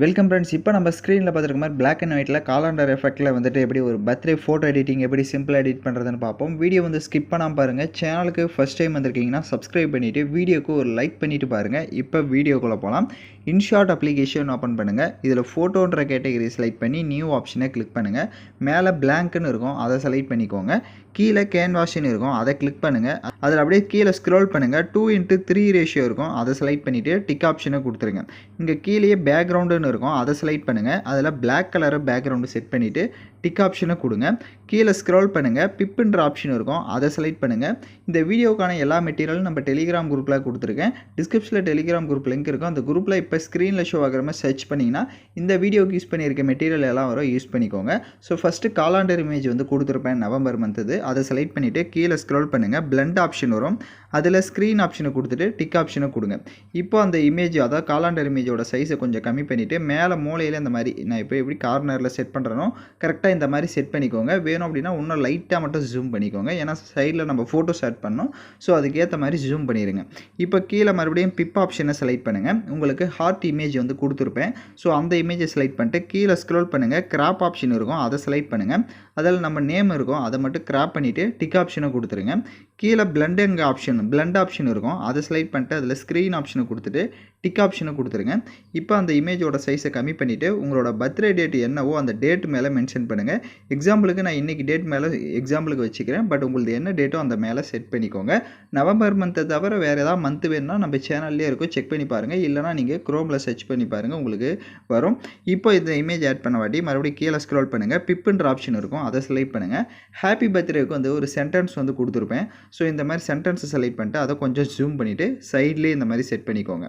Welcome friends. இப்போ நம்ம ஸ்க்ரீனில் பார்த்துருக்க மாதிரி பிளாக் அண்ட் ஒயிட்டில் காலண்டர் எஃபெக்ட்டில் வந்துட்டு எப்படி ஒரு பர்த்டே ஃபோட்டோ எடிட்டிங் எப்படி சிம்பிளாக எடிட் பண்ணுறதுன்னு பார்ப்போம். வீடியோ வந்து ஸ்கிப் பண்ணாமல் பாருங்கள். சேனலுக்கு ஃபஸ்ட் டைம் வந்திருக்கீங்கன்னா சப்ஸ்கிரைப் பண்ணிவிட்டு வீடியோக்கு ஒரு லைக் பண்ணிவிட்டு பாருங்கள். இப்போ வீடியோக்குள்ளே போகலாம். இன்ஷாட் அப்ளிகேஷன் ஓப்பன் பண்ணுங்கள். இதில் ஃபோட்டோன்ற கேட்டகரி செலக்ட் பண்ணி நியூ ஆப்ஷனை கிளிக் பண்ணுங்கள். மேலே பிளாங்க்னு இருக்கும், அதை செலக்ட் பண்ணிக்கோங்க. கீழே கேன்வாஷின்னு இருக்கும், அதை கிளிக் பண்ணுங்கள். அதில் அப்படியே கீழே ஸ்க்ரோல் பண்ணுங்கள். 2:3 ரேஷியோ இருக்கும், அதை செலக்ட் பண்ணிவிட்டு டிக் ஆப்ஷனை கொடுத்துருங்க. இங்கே கீழேயே பேக்ரவுண்டுன்னு இருக்கும், அதை செலக்ட் பண்ணுங்கள். அதில் பிளாக் கலரை பேக்ரவுண்டு செட் பண்ணிவிட்டு டிக் ஆப்ஷனை கொடுங்க. கீழே ஸ்க்ரோல் பண்ணுங்கள். பிப்புன்ற ஆப்ஷன் இருக்கும், அதை செலக்ட் பண்ணுங்கள். இந்த வீடியோக்கான எல்லா மெட்டீரியலும் நம்ம டெலிகிராம் குரூப்பில் கொடுத்துருக்கேன். டிஸ்கிரிப்ஷனில் டெலிகிராம் குரூப் லிங்க் இருக்கும். அந்த குரூப்பில் இப்போ ஸ்க்ரீனில் ஷோ ஆகிற மாதிரி சர்ச் பண்ணிங்கன்னா இந்த வீடியோக்கு யூஸ் பண்ணியிருக்க மெட்டீரியல் எல்லாம் வரும், யூஸ் பண்ணிக்கோங்க. ஸோ ஃபஸ்ட்டு காலாண்டர் இமேஜ் வந்து கொடுத்துருப்பேன் நவம்பர் மந்த்து. அதை செலக்ட் பண்ணிவிட்டு கீழே ஸ்க்ரோல் பண்ணுங்கள். பிளண்ட் ஆப்ஷன் வரும், அதில் ஸ்க்ரீன் ஆப்ஷனை கொடுத்துட்டு டிக் ஆப்ஷனை கொடுங்க. இப்போ அந்த இமேஜ், அதாவது காலாண்டர் இமேஜோட சைஸை கொஞ்சம் கம்மி பண்ணிவிட்டு மேலே மூலையில் இந்த மாதிரி நான் இப்போ எப்படி கார்னரில் செட் பண்ணுறனோ கரெக்டாக இந்த மாதிரி செட் பண்ணிக்கோங்க. வேணும் அப்படின்னா இன்னும் லைட்டாக மட்டும் ஜூம் பண்ணிக்கோங்க, ஏன்னா சைடில் நம்ம ஃபோட்டோஸ் ஆட் பண்ணோம். ஸோ அதுக்கேற்ற மாதிரி ஜூம் பண்ணிடுங்க. இப்போ கீழே மறுபடியும் பிப் ஆப்ஷனை செலக்ட் பண்ணுங்கள். உங்களுக்கு ஹார்ட் இமேஜ் வந்து கொடுத்துருப்பேன். ஸோ அந்த இமேஜை செலக்ட் பண்ணிட்டு கீழே ஸ்க்ரோல் பண்ணுங்கள். கிராப் ஆப்ஷன் இருக்கும், அதை செலக்ட் பண்ணுங்கள். அதில் நம்ம நேம் இருக்கும், அதை மட்டும் கிராப் பண்ணிவிட்டு டிக் ஆப்ஷனை கொடுத்துருங்க. கீழே பிளண்டுங்க ஆப்ஷன், பிளண்ட் ஆப்ஷன் இருக்கும், அதை செலக்ட் பண்ணிட்டு அதில் ஸ்க்ரீன் ஆப்ஷனை கொடுத்துட்டு டிக் ஆப்ஷனை கொடுத்துருங்க. இப்போ அந்த இமேஜோட சைஸை கம்மி பண்ணிவிட்டு உங்களோட பர்த்டே டேட் என்னவோ அந்த டேட் மேலே மென்ஷன் பண்ணுங்கள். எக்ஸாம்பிளுக்கு நான் இன்றைக்கி டேட் மேலே எக்ஸாம்பிளுக்கு வச்சுக்கிறேன், பட் உங்களுக்கு என்ன டேட்டோ அந்த மேலே செட் பண்ணிக்கோங்க. நவம்பர் மந்த்தை தவிர வேறு ஏதாவது மந்த் வேணும்னா நம்ம சேனல்லே இருக்கும், செக் பண்ணி பாருங்கள். இல்லைனா நீங்கள் குரோமில் சர்ச் பண்ணி பாருங்கள், உங்களுக்கு வரும். இப்போ இந்த இமேஜ் ஆட் பண்ண வாட்டி மறுபடியும் கீழே ஸ்க்ரோல் பண்ணுங்கள். பிப்புன்ற ஆப்ஷன் இருக்கும், அதை செலக்ட் பண்ணுங்கள். ஹாப்பி பர்த்டேக்கு வந்து ஒரு சென்டென்ஸ் வந்து கொடுத்துருப்பேன். ஸோ இந்த மாதிரி சென்டென்ஸை செலக்ட் பண்ணிட்டு அதை கொஞ்சம் ஜூம் பண்ணிவிட்டு சைட்லேயே இந்த மாதிரி செட் பண்ணிக்கோங்க.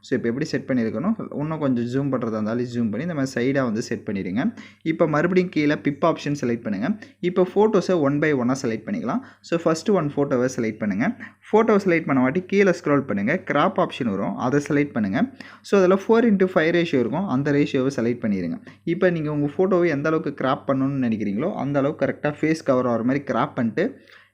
ஸோ இப்போ எப்படி செட் பண்ணியிருக்கணும், இன்னும் கொஞ்சம் ஜூம் பண்ணுறதா இருந்தாலும் ஜூம் பண்ணி இந்த மாதிரி சைடாக வந்து செட் பண்ணிடுங்க. இப்போ மறுபடியும் கீழே பிப் ஆப்ஷன் செலக்ட் பண்ணுங்கள். இப்போ ஃபோட்டோஸை 1 by 1 செலக்ட் பண்ணிக்கலாம். ஸோ ஃபஸ்ட்டு 1 ஃபோட்டோவை செலக்ட் பண்ணுங்கள். ஃபோட்டோவை செலக்ட் பண்ண வாட்டி கீழே ஸ்க்ரோல் பண்ணுங்கள். கிராப் ஆப்ஷன் வரும், அதை செலக்ட் பண்ணுங்கள். ஸோ அதில் 4:5 ரேஷியோ இருக்கும், அந்த ரேஷியோவை செலக்ட் பண்ணிடுங்க. இப்போ நீங்கள் உங்கள் ஃபோட்டோவை எந்த அளவுக்கு கிராப் பண்ணணும்னு நினைக்கிறீங்களோ அந்த அளவுக்கு கரெக்டாக ஃபேஸ் கவர் ஆகிற மாதிரி கிராப் பண்ணிட்டு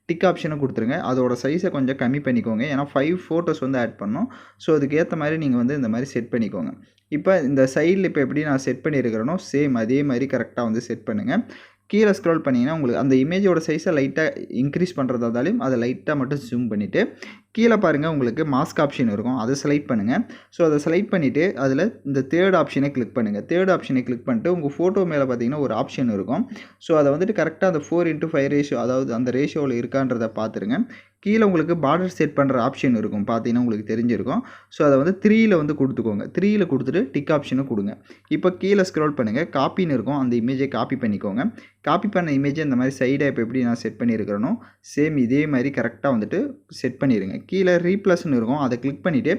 டிக் ஆப்ஷனை கொடுத்துருங்க. அதோட சைஸை கொஞ்சம் கம்மி பண்ணிக்கோங்க, ஏன்னா 5 ஃபோட்டோஸ் வந்து ஆட் பண்ணணும். ஸோ அதுக்கேற்ற மாதிரி நீங்கள் வந்து இந்த மாதிரி செட் பண்ணிக்கோங்க. இப்போ இந்த சைடில் இப்போ எப்படி நான் செட் பண்ணியிருக்கிறேனோ சேம் அதே மாதிரி கரெக்டாக வந்து செட் பண்ணுங்கள். கீழே ஸ்க்ரோல் பண்ணிங்கன்னா உங்களுக்கு அந்த இமேஜோட சைஸை லைட்டாக இன்க்ரீஸ் பண்ணுறதா இருந்தாலும் அதை லைட்டாக மட்டும் ஜூம் பண்ணிவிட்டு கீழே பாருங்கள் உங்களுக்கு மாஸ்க் ஆப்ஷன் இருக்கும், அதை செலக்ட் பண்ணுங்கள். ஸோ அதை செலக்ட் பண்ணிவிட்டு அதில் இந்த தேர்ட் ஆப்ஷனை கிளிக் பண்ணுங்கள். தேர்ட் ஆப்ஷனை கிளிக் பண்ணிட்டு உங்கள் ஃபோட்டோ மேலே பார்த்தீங்கன்னா ஒரு ஆப்ஷன் இருக்கும். ஸோ அதை வந்துட்டு கரெக்டாக அந்த 4:5 ரேஷியோ, அதாவது அந்த ரேஷியோவில் இருக்கான்றதை பார்த்துருங்க. கீழே உங்களுக்கு பார்டர் செட் பண்ணுற ஆப்ஷன் இருக்கும், பார்த்தீங்கன்னா உங்களுக்கு தெரிஞ்சிருக்கும். ஸோ அதை வந்து 3ல் வந்து கொடுத்துக்கோங்க. 3ல் கொடுத்துட்டு டிக் ஆப்ஷனை கொடுங்க. இப்போ கீழே ஸ்க்ரோல் பண்ணுங்கள். காப்பின்னு இருக்கும், அந்த இமேஜை காப்பி பண்ணிக்கோங்க. காப்பி பண்ண இமேஜை இந்த மாதிரி சைடாக இப்போ எப்படி நான் செட் பண்ணியிருக்கிறேனோ சேம் இதே மாதிரி கரெக்டாக வந்துட்டு செட் பண்ணிடுங்க. கீழே ரீப்ளஸ்ன்னு இருக்கும், அதை கிளிக் பண்ணிவிட்டு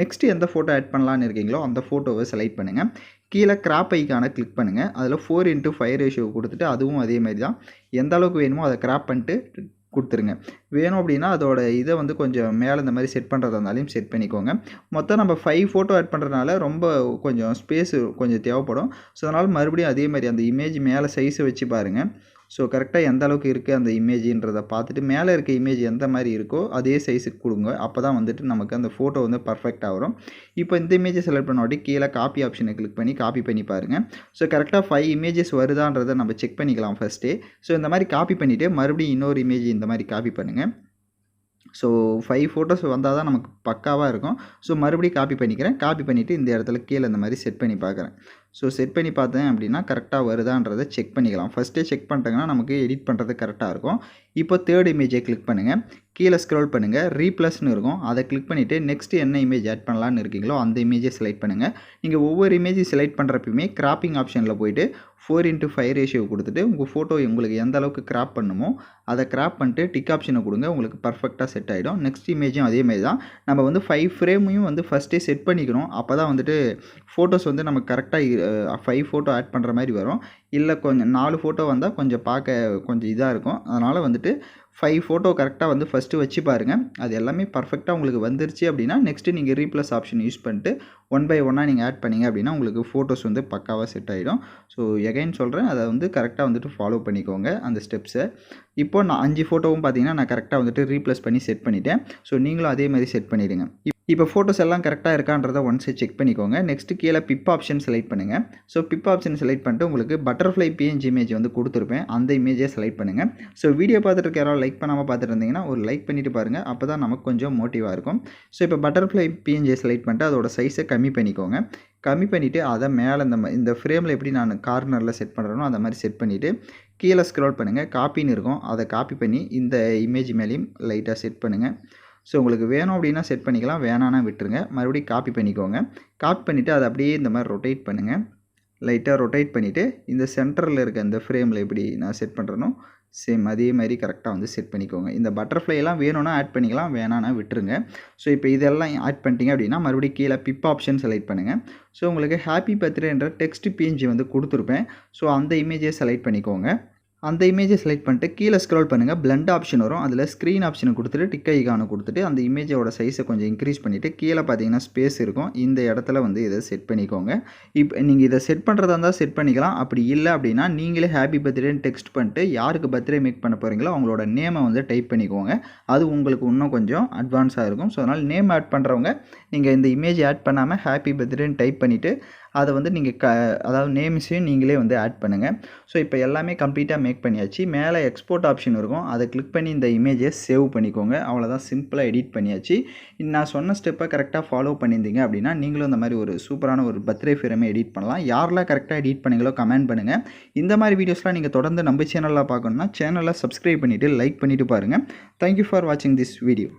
நெக்ஸ்ட்டு எந்த ஃபோட்டோ ஆட் பண்ணலான்னு இருக்கீங்களோ அந்த ஃபோட்டோவை செலக்ட் பண்ணுங்கள். கீழே கிராப் ஐக்கானை கிளிக் பண்ணுங்கள். அதில் 4:5 ரேஷியோ கொடுத்துட்டு அதுவும் அதே மாதிரி தான் எந்த அளவுக்கு வேணுமோ அதை கிராப் பண்ணிட்டு கொடுத்துருங்க. வேணும் அப்படின்னா அதோட இதை வந்து கொஞ்சம் மேலே இந்த மாதிரி செட் பண்ணுறதா இருந்தாலும் செட் பண்ணிக்கோங்க. மொத்தம் நம்ம 5 ஃபோட்டோ ஆட் பண்ணுறதுனால ரொம்ப கொஞ்சம் ஸ்பேஸு கொஞ்சம் தேவைப்படும். ஸோ அதனால் மறுபடியும் அதே மாதிரி அந்த இமேஜ் மேலே சைஸை வச்சு பாருங்கள். ஸோ கரெக்டாக எந்த அளவுக்கு இருக்குது அந்த இமேஜின்றதை பார்த்துட்டு மேலே இருக்க இமேஜ் எந்த மாதிரி இருக்கோ அதே சைஸுக்கு கொடுங்க. அப்போ தான் வந்துட்டு நமக்கு அந்த ஃபோட்டோ வந்து பர்ஃபெக்டாக வரும். இப்போ இந்த இமேஜை செலக்ட் பண்ண வாட்டி கீழே காப்பி ஆப்ஷனை கிளிக் பண்ணி காப்பி பண்ணி பாருங்கள். ஸோ கரெக்டாக 5 இமேஜஸ் வருதான்றதை நம்ம செக் பண்ணிக்கலாம் ஃபஸ்ட்டே. ஸோ இந்த மாதிரி காப்பி பண்ணிவிட்டு மறுபடியும் இன்னொரு இமேஜ் இந்த மாதிரி காப்பி பண்ணுங்கள். ஸோ 5 ஃபோட்டோஸ் வந்தால் தான் நமக்கு பக்காவாக இருக்கும். ஸோ மறுபடியும் காப்பி பண்ணிக்கிறேன். காப்பி பண்ணிவிட்டு இந்த இடத்துல கீழே இந்த மாதிரி செட் பண்ணி பார்க்குறேன். ஸோ செட் பண்ணி பார்த்தேன் அப்படின்னா கரெக்டாக வருதான்றதை செக் பண்ணிக்கலாம். ஃபஸ்ட்டே செக் பண்ணிட்டேங்கன்னா நமக்கு எடிட் பண்ணுறது கரெக்டாக இருக்கும். இப்போ தேர்ட் இமேஜை கிளிக் பண்ணுங்கள். கீழே ஸ்க்ரோல் பண்ணுங்கள். ரீப்ளஸ்ன்னு இருக்கும், அதை கிளிக் பண்ணிவிட்டு நெக்ஸ்ட்டு என்ன இமேஜ் ஆட் பண்ணலான்னு இருக்கீங்களோ அந்த இமேஜை செலக்ட் பண்ணுங்கள். நீங்கள் ஒவ்வொரு இமேஜையும் செலக்ட் பண்ணுறப்பயுமே கிராப்பிங் ஆப்ஷனில் போய்ட்டு 4:5 ரேஷியோ கொடுத்துட்டு உங்கள் ஃபோட்டோ உங்களுக்கு எந்த அளவுக்கு கிராப் பண்ணுமோ அதை கிராப் பண்ணிட்டு டிக் ஆப்ஷனை கொடுங்க. உங்களுக்கு பர்ஃபெக்டாக செட் ஆகிடும். நெக்ஸ்ட் இமேஜும் அதே மாதிரி தான். நம்ம வந்து 5 ஃப்ரேமையும் வந்து ஃபஸ்ட்டே செட் பண்ணிக்கணும். அப்போ தான் வந்துட்டு ஃபோட்டோஸ் வந்து நமக்கு கரெக்டாக 5 ஃபோட்டோ ஆட் பண்ணுற மாதிரி வரும். இல்லை கொஞ்சம் 4 ஃபோட்டோ வந்தால் கொஞ்சம் பார்க்க கொஞ்சம் இதாக இருக்கும். அதனால் வந்துட்டு 5 ஃபோட்டோ கரெக்டாக வந்து ஃபஸ்ட்டு வச்சு பாருங்கள். அது எல்லாமே பர்ஃபெக்டாக உங்களுக்கு வந்துருச்சு அப்படின்னா நெக்ஸ்ட்டு நீங்கள் ரீப்ளஸ் ஆப்ஷன் யூஸ் பண்ணிட்டு 1 by 1 நீங்கள் ஆட் பண்ணிங்க அப்படின்னா உங்களுக்கு ஃபோட்டோஸ் வந்து பக்காவாக செட் ஆகிடும். ஸோ எகைன் சொல்கிறேன், அதை வந்து கரெக்டாக வந்துட்டு ஃபாலோ பண்ணிக்கோங்க அந்த ஸ்டெப்ஸை. இப்போ நான் 5 ஃபோட்டோவும் பார்த்தீங்கன்னா நான் கரெக்டாக வந்துட்டு ரீப்ளஸ் பண்ணி செட் பண்ணிட்டேன். ஸோ நீங்களும் அதே மாதிரி செட் பண்ணிவிடுங்க. இப்போ ஃபோட்டோஸ் எல்லாம் கரெக்டாக இருக்கான்றத ஒன்ஸ் செக் பண்ணிக்கோங்க. நெக்ஸ்ட்டு கீழே பிப் ஆப்ஷன் செலக்ட் பண்ணுங்கள். ஸோ பிப் ஆப்ஷன் செலக்ட் பண்ணிட்டு உங்களுக்கு பட்டர்ஃப்ளை பிஎன்ஜி இமேஜ் வந்து கொடுத்துருப்பேன். அந்த இமேஜை செலக்ட் பண்ணுங்கள். ஸோ வீடியோ பார்த்துட்டு இருக்க யாராவது லைக் பண்ணாமல் பார்த்துட்டு இருந்தீங்கன்னா ஒரு லைக் பண்ணிவிட்டு பாருங்கள். அப்போ தான் நமக்கு கொஞ்சம் மோட்டிவாக இருக்கும். ஸோ இப்போ பட்டர்ஃப்ளை பிஎன்ஜியை செலக்ட் பண்ணிட்டு அதோட சைஸை கம்மி பண்ணிக்கோங்க. கம்மி பண்ணிவிட்டு அதை மேலே இந்த ஃப்ரேமில் எப்படி நான் கார்னரில் செட் பண்ணுறேனோ அந்த மாதிரி செட் பண்ணிவிட்டு கீழே ஸ்க்ரோல் பண்ணுங்கள். காப்பின்னு இருக்கும், அதை காப்பி பண்ணி இந்த இமேஜ் மேலேயும் லைட்டாக செட் பண்ணுங்கள். ஸோ உங்களுக்கு வேணும் அப்படின்னா செட் பண்ணிக்கலாம், வேணான்னா விட்டுருங்க. மறுபடியும் காப்பி பண்ணிக்கோங்க. காப்பி பண்ணிவிட்டு அதை அப்படியே இந்த மாதிரி ரொட்டேட் பண்ணுங்கள். லைட்டாக ரொட்டேட் பண்ணிவிட்டு இந்த சென்டரில் இருக்க இந்த ஃப்ரேமில் எப்படி நான் செட் பண்ணுறேனோ சேம் அதே மாதிரி கரெக்டாக வந்து செட் பண்ணிக்கோங்க. இந்த பட்டர்ஃப்ளை எல்லாம் வேணும்னா ஆட் பண்ணிக்கலாம், வேணான்னா விட்டுருங்க. ஸோ இப்போ இதெல்லாம் ஆட் பண்ணிட்டீங்க அப்படின்னா மறுபடியும் கீழே பிப் ஆப்ஷன் செலக்ட் பண்ணுங்கள். ஸோ உங்களுக்கு ஹாப்பி பர்த்டேன்ற டெக்ஸ்ட் பிஎன்ஜி வந்து கொடுத்துருப்பேன். ஸோ அந்த இமேஜை செலக்ட் பண்ணிக்கோங்க. அந்த இமேஜை செலக்ட் பண்ணிட்டு கீழே ஸ்க்ரோல் பண்ணுங்கள். பிளெண்ட் ஆப்ஷன் வரும், அதில் ஸ்க்ரீன் ஆப்ஷனை கொடுத்துட்டு டிக் ஐகானை கொடுத்துட்டு அந்த இமேஜோட சைஸை கொஞ்சம் இன்க்ரீஸ் பண்ணிவிட்டு கீழே பார்த்தீங்கன்னா ஸ்பேஸ் இருக்கும், இந்த இடத்துல வந்து இதை செட் பண்ணிக்கோங்க. இப்போ நீங்கள் இதை செட் பண்ணுறதா இருந்தால் செட் பண்ணிக்கலாம். அப்படி இல்லை அப்படின்னா நீங்களே ஹாப்பி பர்த்டேன்னு டெக்ஸ்ட் பண்ணிட்டு யாருக்கு பர்த்டே மேக் பண்ண போகிறீங்களோ அவங்களோட நேமை வந்து டைப் பண்ணிக்கோங்க. அது உங்களுக்கு இன்னும் கொஞ்சம் அட்வான்ஸாக இருக்கும். ஸோ அதனால் நேம் ஆட் பண்ணுறவங்க நீங்கள் இந்த இமேஜ் ஆட் பண்ணாமல் ஹாப்பி பர்த்டேன்னு டைப் பண்ணிவிட்டு அதை வந்து நீங்கள் அதாவது நேம்ஸையும் நீங்களே வந்து ஆட் பண்ணுங்கள். ஸோ இப்போ எல்லாமே கம்ப்ளீட்டாக மேக் பண்ணியாச்சு. மேலே எக்ஸ்போர்ட் ஆப்ஷன் இருக்கும், அதை கிளிக் பண்ணி இந்த இமேஜை சேவ் பண்ணிக்கோங்க. அவ்வளோதான், சிம்பிளாக எடிட் பண்ணியாச்சு. நான் சொன்ன ஸ்டெப்பை கரெக்டாக ஃபாலோ பண்ணியிருந்தீங்க அப்படின்னா நீங்களும் இந்த மாதிரி ஒரு சூப்பரான ஒரு பர்த்டே ஃப்ரேமை எடிட் பண்ணலாம். யாரெல்லாம் கரெக்டாக எடிட் பண்ணீங்களோ கமெண்ட் பண்ணுங்கள். இந்த மாதிரி வீடியோஸ்லாம் நீங்கள் தொடர்ந்து நம்ம சேனலில் பார்க்கணுன்னா சேனலை சப்ஸ்கிரைப் பண்ணிவிட்டு லைக் பண்ணிவிட்டு பாருங்கள். தேங்க்யூ ஃபார் வாட்சிங் திஸ் வீடியோ.